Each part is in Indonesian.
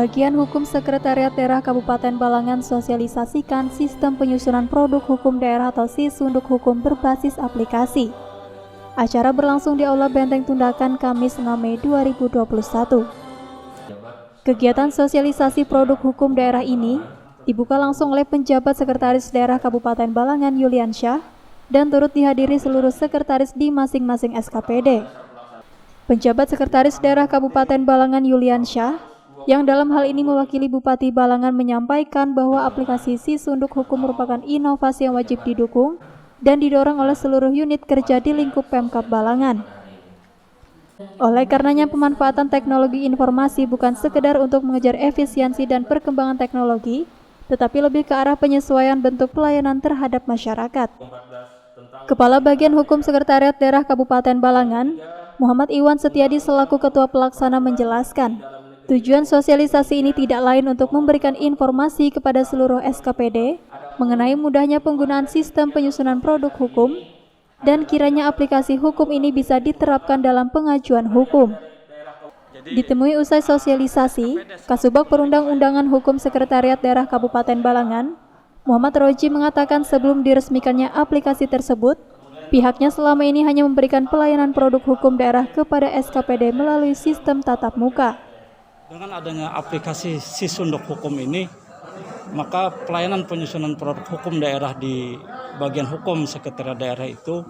Bagian Hukum Sekretariat Daerah Kabupaten Balangan sosialisasikan sistem penyusunan produk hukum daerah atau Sisunduk Hukum berbasis aplikasi. Acara berlangsung di Aula Benteng Tundakan Kamis 6 Mei 2021. Kegiatan sosialisasi produk hukum daerah ini dibuka langsung oleh penjabat Sekretaris Daerah Kabupaten Balangan Yuliansyah dan turut dihadiri seluruh sekretaris di masing-masing SKPD. Penjabat Sekretaris Daerah Kabupaten Balangan Yuliansyah yang dalam hal ini mewakili Bupati Balangan menyampaikan bahwa aplikasi Sisunduk Hukum merupakan inovasi yang wajib didukung dan didorong oleh seluruh unit kerja di lingkup Pemkab Balangan. Oleh karenanya pemanfaatan teknologi informasi bukan sekedar untuk mengejar efisiensi dan perkembangan teknologi, tetapi lebih ke arah penyesuaian bentuk pelayanan terhadap masyarakat. Kepala Bagian Hukum Sekretariat Daerah Kabupaten Balangan, Muhammad Iwan Setiadi selaku Ketua Pelaksana menjelaskan, tujuan sosialisasi ini tidak lain untuk memberikan informasi kepada seluruh SKPD mengenai mudahnya penggunaan sistem penyusunan produk hukum dan kiranya aplikasi hukum ini bisa diterapkan dalam pengajuan hukum. Ditemui usai sosialisasi, Kasubag Perundang-undangan Hukum Sekretariat Daerah Kabupaten Balangan, Muhammad Roji mengatakan sebelum diresmikannya aplikasi tersebut, pihaknya selama ini hanya memberikan pelayanan produk hukum daerah kepada SKPD melalui sistem tatap muka. Dengan adanya aplikasi Sisunduk Hukum ini, maka pelayanan penyusunan produk hukum daerah di bagian hukum sekretariat daerah itu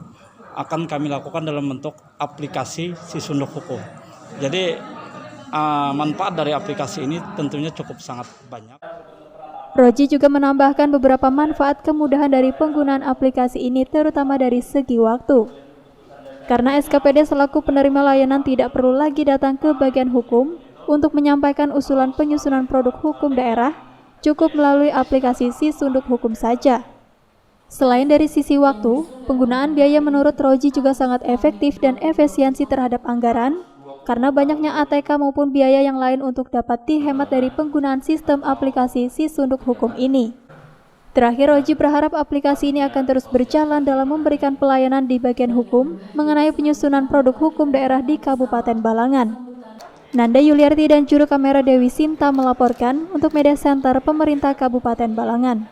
akan kami lakukan dalam bentuk aplikasi Sisunduk Hukum. Jadi manfaat dari aplikasi ini tentunya cukup sangat banyak. Roji juga menambahkan beberapa manfaat kemudahan dari penggunaan aplikasi ini terutama dari segi waktu. Karena SKPD selaku penerima layanan tidak perlu lagi datang ke bagian hukum untuk menyampaikan usulan penyusunan produk hukum daerah, cukup melalui aplikasi Sisunduk Hukum saja. Selain dari sisi waktu, penggunaan biaya menurut Roji juga sangat efektif dan efisiensi terhadap anggaran, karena banyaknya ATK maupun biaya yang lain untuk dapat dihemat dari penggunaan sistem aplikasi Sisunduk Hukum ini. Terakhir, Roji berharap aplikasi ini akan terus berjalan dalam memberikan pelayanan di bagian hukum mengenai penyusunan produk hukum daerah di Kabupaten Balangan. Nanda Yuliarti dan juru kamera Dewi Sinta melaporkan untuk Media Center Pemerintah Kabupaten Balangan.